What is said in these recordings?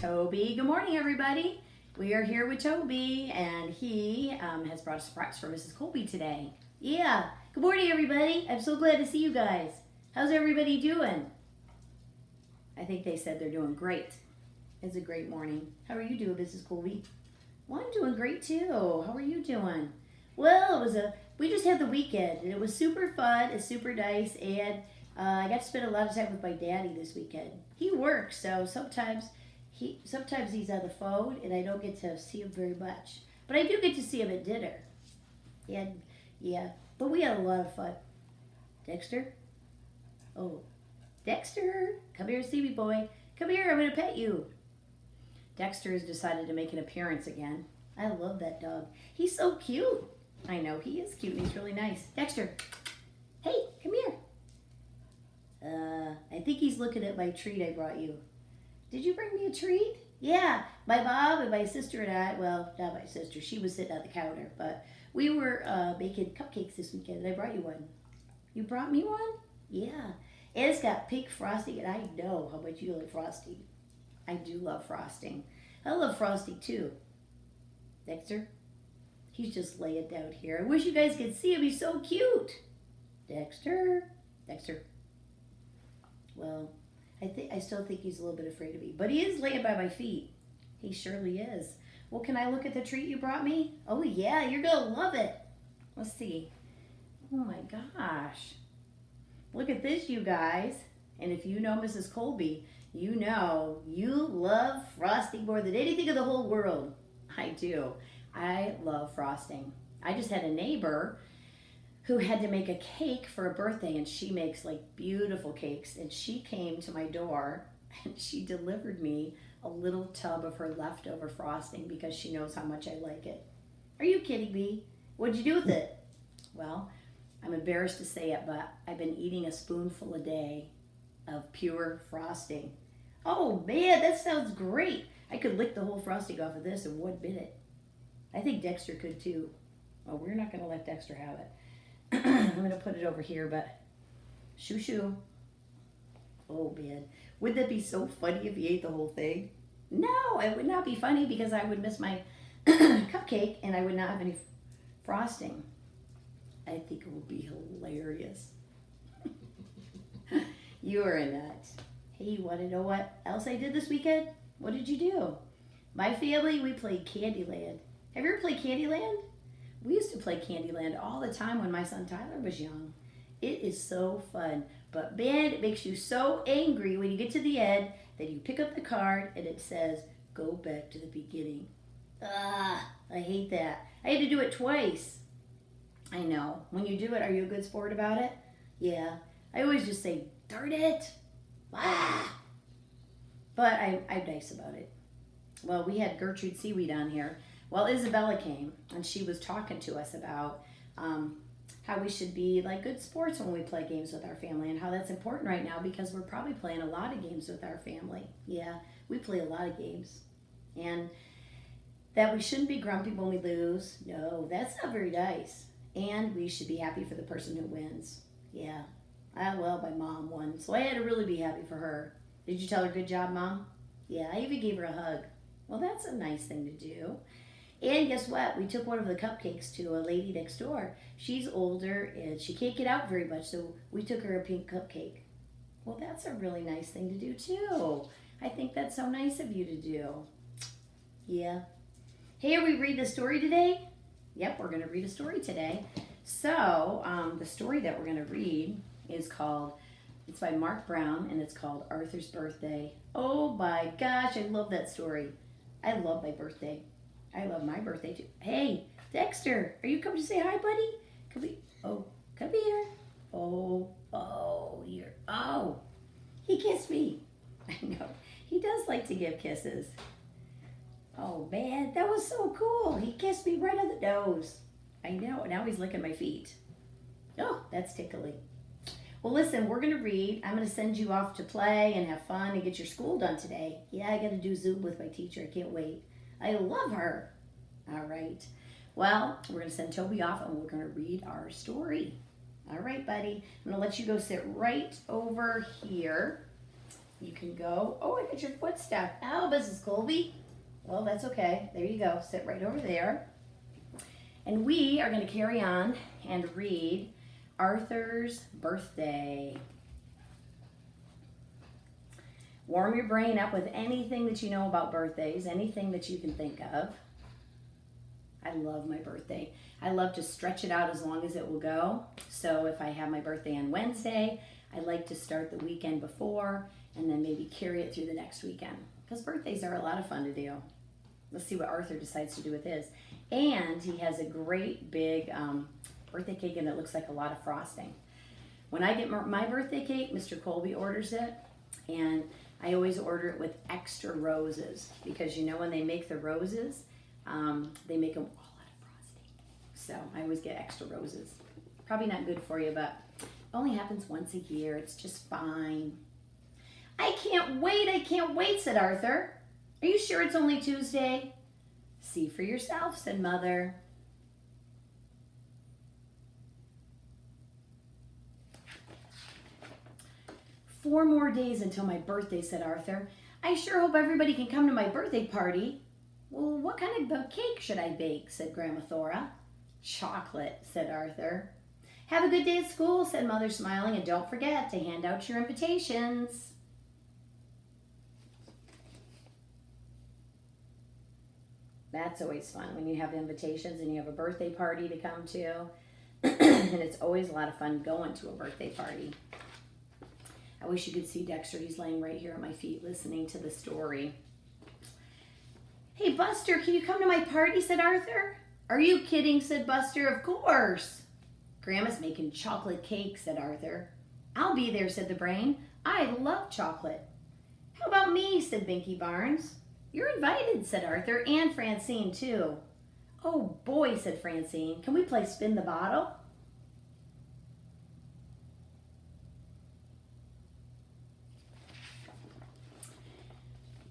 Toby. Good morning, everybody. We are here with Toby, and he has brought a surprise for Mrs. Colby today. Yeah. Good morning, everybody. I'm so glad to see you guys. How's everybody doing? I think they said they're doing great. It's a great morning. How are you doing, Mrs. Colby? Well, I'm doing great too. How are you doing? Well, we just had the weekend, and it was super fun. It's super nice, and I got to spend a lot of time with my daddy this weekend. He works, so sometimes he's on the phone, and I don't get to see him very much. But I do get to see him at dinner. And yeah, but we had a lot of fun. Dexter? Oh, Dexter, come here and see me, boy. Come here, I'm gonna pet you. Dexter has decided to make an appearance again. I love that dog. He's so cute. I know, he is cute and he's really nice. Dexter, hey, come here. I think he's looking at my treat I brought you. Did you bring me a treat? Yeah, my mom and my sister and I, well, not my sister, she was sitting on the counter, but we were making cupcakes this weekend and I brought you one. You brought me one? Yeah. And it's got pink frosting and I know how much you like frosting. I do love frosting. I love frosting too. Dexter? He's just laying down here. I wish you guys could see him. He's so cute. Dexter? Dexter? Well, I still think he's a little bit afraid of me. But he is laying by my feet. He surely is. Well, can I look at the treat you brought me? Oh, yeah. You're going to love it. Let's see. Oh, my gosh. Look at this, you guys. And if you know Mrs. Colby, you know you love frosting more than anything in the whole world. I do. I love frosting. I just had a neighbor who had to make a cake for a birthday, and she makes like beautiful cakes, and she came to my door and she delivered me a little tub of her leftover frosting because she knows how much I like it. Are you kidding me? What'd you do with it? Well, I'm embarrassed to say it, but I've been eating a spoonful a day of pure frosting. Oh man, that sounds great. I could lick the whole frosting off of this in 1 minute. I think Dexter could too. Well, we're not going to let Dexter have it. I'm going to put it over here, but shoo shoo. Oh man, wouldn't that be so funny if he ate the whole thing? No, it would not be funny because I would miss my cupcake and I would not have any frosting. I think it would be hilarious. You are a nut. Hey, you want to know what else I did this weekend? What did you do? My family, we played Candyland. Have you ever played Candyland? We used to play Candyland all the time when my son Tyler was young. It is so fun. But man, it makes you so angry when you get to the end that you pick up the card and it says, go back to the beginning. Ah, I hate that. I had to do it twice. I know. When you do it, are you a good sport about it? Yeah. I always just say, darn it. Ah. But I'm nice about it. Well, we had Gertrude Seaweed on here. Well, Isabella came, and she was talking to us about how we should be like good sports when we play games with our family and how that's important right now because we're probably playing a lot of games with our family. Yeah, we play a lot of games. And that we shouldn't be grumpy when we lose. No, that's not very nice. And we should be happy for the person who wins. Yeah. Well, my mom won, so I had to really be happy for her. Did you tell her good job, Mom? Yeah, I even gave her a hug. Well, that's a nice thing to do. And guess what? We took one of the cupcakes to a lady next door. She's older and she can't get out very much, so we took her a pink cupcake. Well, that's a really nice thing to do too. I think that's so nice of you to do. Yeah. Hey, are we reading a story today? Yep, we're going to read a story today. So, the story that we're going to read is it's by Mark Brown, and it's called Arthur's Birthday. Oh my gosh, I love that story. I love my birthday. I love my birthday too. Hey, Dexter, are you coming to say hi, buddy? Come here. Oh, he kissed me. I know, he does like to give kisses. Oh man, that was so cool. He kissed me right on the nose. I know, now he's licking my feet. Oh, that's tickling. Well, listen, we're going to read. I'm going to send you off to play and have fun and get your school done today. Yeah, I got to do Zoom with my teacher. I can't wait. I love her. All right. Well, we're going to send Toby off and we're going to read our story. All right, buddy. I'm going to let you go sit right over here. You can go. Oh, I got your foot stuck. Oh, Mrs. Colby. Well, that's okay. There you go. Sit right over there. And we are going to carry on and read Arthur's Birthday. Warm your brain up with anything that you know about birthdays, anything that you can think of. I love my birthday. I love to stretch it out as long as it will go. So if I have my birthday on Wednesday, I like to start the weekend before and then maybe carry it through the next weekend. Because birthdays are a lot of fun to do. Let's see what Arthur decides to do with his. And he has a great big birthday cake, and it looks like a lot of frosting. When I get my birthday cake, Mr. Colby orders it, and I always order it with extra roses because you know when they make the roses, they make them all out of frosting. So I always get extra roses. Probably not good for you, but it only happens once a year. It's just fine. I can't wait, said Arthur. Are you sure it's only Tuesday? See for yourself, said Mother. "4 more days until my birthday," said Arthur. "I sure hope everybody can come to my birthday party." "Well, what kind of cake should I bake?" said Grandma Thora. "Chocolate," said Arthur. "Have a good day at school," said Mother, smiling, "and don't forget to hand out your invitations." That's always fun when you have invitations and you have a birthday party to come to. And it's always a lot of fun going to a birthday party. I wish you could see Dexter. He's laying right here at my feet listening to the story. "Hey, Buster, can you come to my party?" said Arthur. "Are you kidding?" said Buster. "Of course." "Grandma's making chocolate cake," said Arthur. "I'll be there," said the Brain. "I love chocolate." "How about me?" said Binky Barnes. "You're invited," said Arthur, "and Francine, too." "Oh, boy," said Francine. "Can we play spin the bottle?"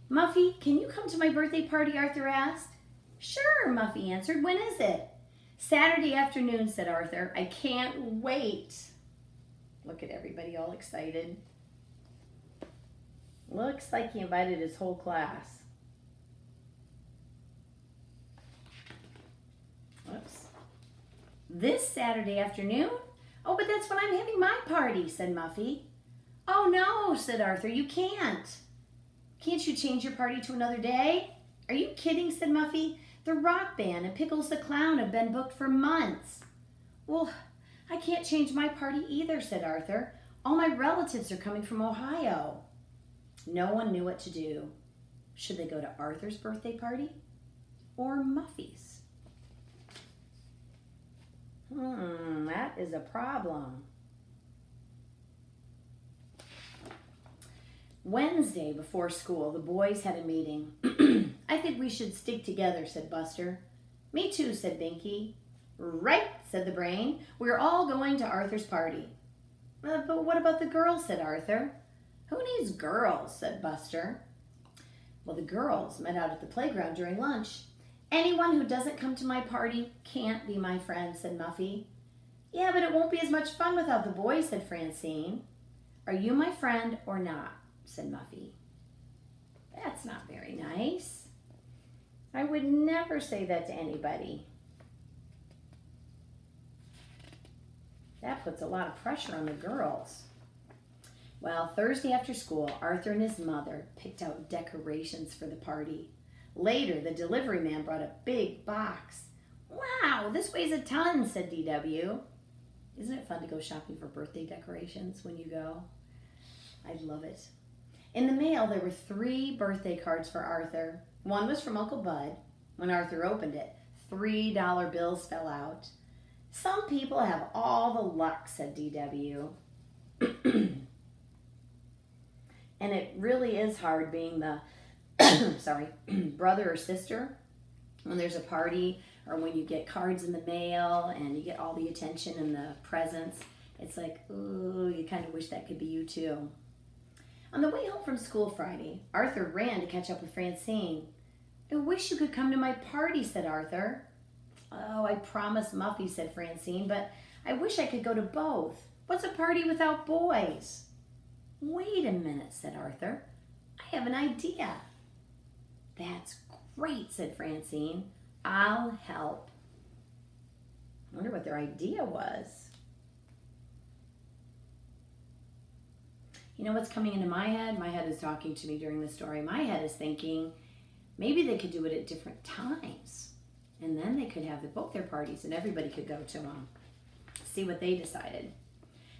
"Muffy, can you come to my birthday party?" Arthur asked. "Sure," Muffy answered. "When is it?" "Saturday afternoon," said Arthur. "I can't wait." Look at everybody all excited. Looks like he invited his whole class. Whoops. "This Saturday afternoon? Oh, but that's when I'm having my party," said Muffy. "Oh, no," said Arthur. "You can't." "Can't you change your party to another day?" "Are you kidding?" said Muffy. "The rock band and Pickles the Clown have been booked for months." "Well, I can't change my party either," said Arthur. "All my relatives are coming from Ohio." No one knew what to do. Should they go to Arthur's birthday party or Muffy's? That is a problem. Wednesday before school, the boys had a meeting. "I think we should stick together," said Buster. "Me too," said Binky. "Right," said the Brain. "We're all going to Arthur's party." But what about the girls?" said Arthur. "Who needs girls?" said Buster. "Well, the girls met out at the playground during lunch." "Anyone who doesn't come to my party can't be my friend," said Muffy. "Yeah, but it won't be as much fun without the boys," said Francine. "Are you my friend or not?" said Muffy. "That's not very nice. I would never say that to anybody." That puts a lot of pressure on the girls. Well, Thursday after school, Arthur and his mother picked out decorations for the party. Later, the delivery man brought a big box. "Wow, this weighs a ton," said DW. Isn't it fun to go shopping for birthday decorations when you go? I love it. In the mail, there were 3 birthday cards for Arthur. One was from Uncle Bud. When Arthur opened it, $3 bills fell out. "Some people have all the luck," said DW. And it really is hard being the brother or sister when there's a party or when you get cards in the mail and you get all the attention and the presents. It's like, ooh, you kind of wish that could be you too. On the way home from school Friday, Arthur ran to catch up with Francine. "I wish you could come to my party," said Arthur. "Oh, I promised Muffy," said Francine, "but I wish I could go to both. What's a party without boys?" Wait a minute, said Arthur. I have an idea. That's great, said Francine. I'll help. I wonder what their idea was. You know what's coming into my head? My head is talking to me during the story. My head is thinking maybe they could do it at different times. And then they could have both their parties and everybody could go to them. See what they decided.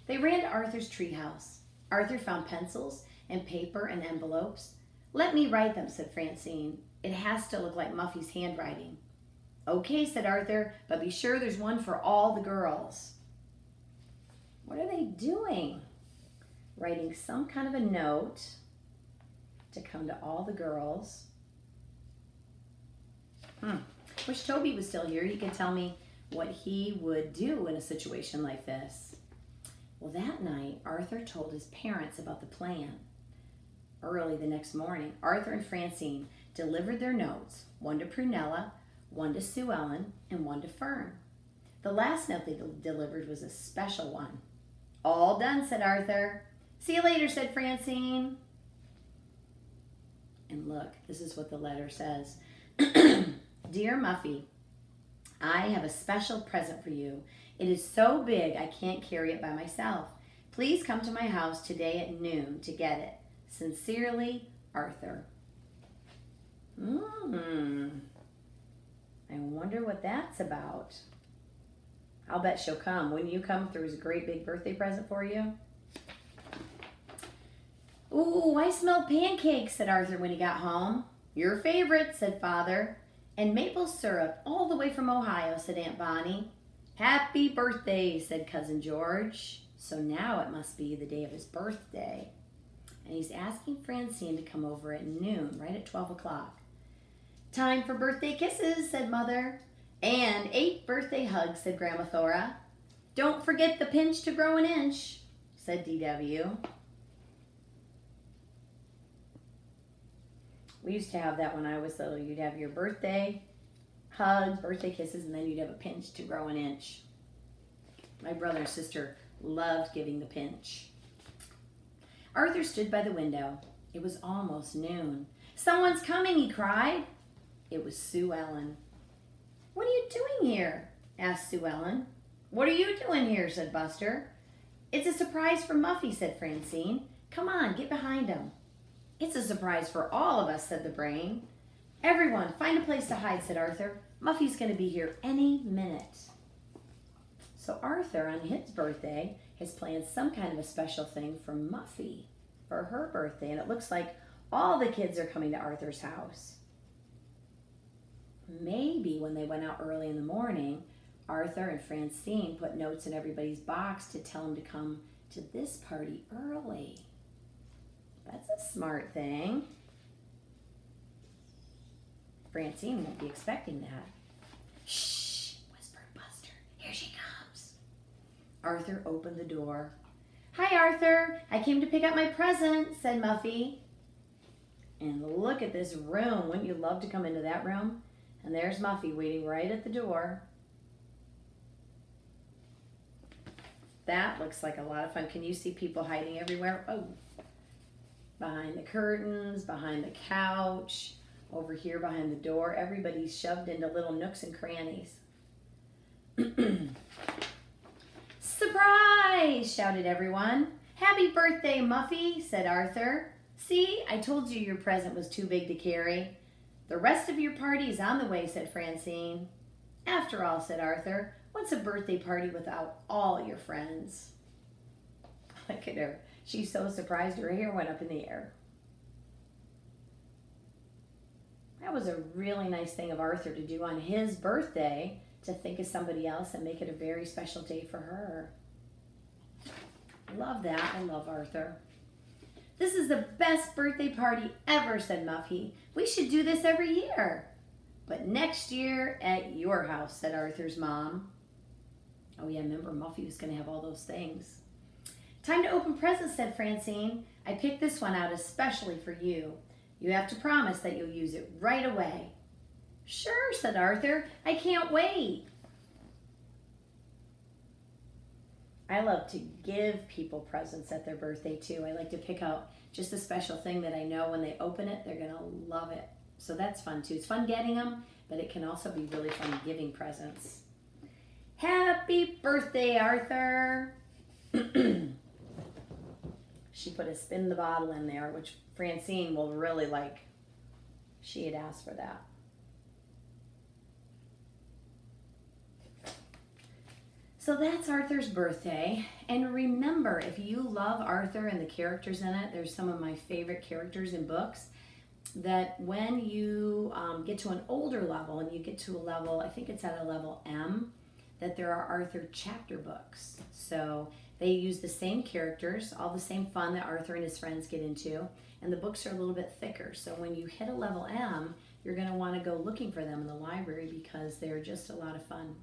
They ran to Arthur's treehouse. Arthur found pencils and paper and envelopes. Let me write them, said Francine. It has to look like Muffy's handwriting. Okay, said Arthur, but be sure there's one for all the girls. What are they doing? Writing some kind of a note to come to all the girls. Wish Toby was still here. He could tell me what he would do in a situation like this. Well, that night, Arthur told his parents about the plan. Early the next morning, Arthur and Francine delivered their notes, one to Prunella, one to Sue Ellen, and one to Fern. The last note they delivered was a special one. All done, said Arthur. See you later, said Francine. And look, this is what the letter says. Dear Muffy, I have a special present for you. It is so big I can't carry it by myself. Please come to my house today at noon to get it. Sincerely, Arthur. I wonder what that's about. I'll bet she'll come. When you come, if there was a great big birthday present for you. Ooh, I smell pancakes, said Arthur when he got home. Your favorite, said Father. And maple syrup all the way from Ohio, said Aunt Bonnie. Happy birthday, said Cousin George. So now it must be the day of his birthday. And he's asking Francine to come over at noon, right at 12 o'clock. Time for birthday kisses, said Mother. And 8 birthday hugs, said Grandma Thora. Don't forget the pinch to grow an inch, said D.W. We used to have that when I was little. You'd have your birthday hugs, birthday kisses, and then you'd have a pinch to grow an inch. My brother and sister loved giving the pinch. Arthur stood by the window. It was almost noon. Someone's coming, he cried. It was Sue Ellen. What are you doing here? Asked Sue Ellen. What are you doing here? Said Buster. It's a surprise for Muffy, said Francine. Come on, get behind him. It's a surprise for all of us, said the brain. Everyone, find a place to hide, said Arthur. Muffy's going to be here any minute. So Arthur, on his birthday, has planned some kind of a special thing for Muffy for her birthday. And it looks like all the kids are coming to Arthur's house. Maybe when they went out early in the morning, Arthur and Francine put notes in everybody's box to tell them to come to this party early. That's a smart thing. Francine won't be expecting that. Shh, whispered Buster. Here she comes. Arthur opened the door. Hi, Arthur. I came to pick up my present, said Muffy. And look at this room. Wouldn't you love to come into that room? And there's Muffy waiting right at the door. That looks like a lot of fun. Can you see people hiding everywhere? Oh. Behind the curtains, behind the couch, over here behind the door. Everybody's shoved into little nooks and crannies. Surprise! Shouted everyone. Happy birthday, Muffy, said Arthur. See, I told you your present was too big to carry. The rest of your party is on the way, said Francine. After all, said Arthur, what's a birthday party without all your friends? Look at her. She's so surprised her hair went up in the air. That was a really nice thing of Arthur to do on his birthday, to think of somebody else and make it a very special day for her. Love that. I love Arthur. This is the best birthday party ever, said Muffy. We should do this every year. But next year at your house, said Arthur's mom. Oh yeah, remember Muffy was going to have all those things. Time to open presents, said Francine. I picked this one out especially for you. You have to promise that you'll use it right away. Sure, said Arthur. I can't wait. I love to give people presents at their birthday too. I like to pick out just a special thing that I know when they open it, they're going to love it. So that's fun too. It's fun getting them, but it can also be really fun giving presents. Happy birthday, Arthur. She put a spin the bottle in there, which Francine will really like. She had asked for that. So that's Arthur's birthday. And remember, if you love Arthur and the characters in it, there's some of my favorite characters in books, that when you get to an older level and you get to a level, I think it's at a level M, that there are Arthur chapter books. So they use the same characters, all the same fun that Arthur and his friends get into, and the books are a little bit thicker. So when you hit a level M, you're going to want to go looking for them in the library because they're just a lot of fun.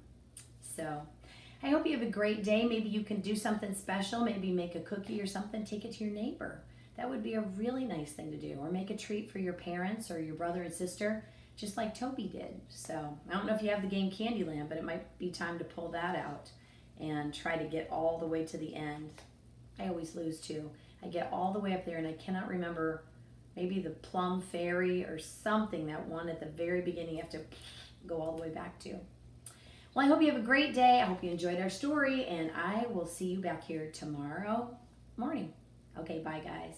So I hope you have a great day. Maybe you can do something special, maybe make a cookie or something, take it to your neighbor. That would be a really nice thing to do. Or make a treat for your parents or your brother and sister, just like Toby did. So I don't know if you have the game Candyland, but it might be time to pull that out and try to get all the way to the end. I always lose too. I get all the way up there and I cannot remember, maybe the Plum Fairy or something, that one at the very beginning you have to go all the way back to. Well, I hope you have a great day. I hope you enjoyed our story, and I will see you back here tomorrow morning. Okay, bye guys.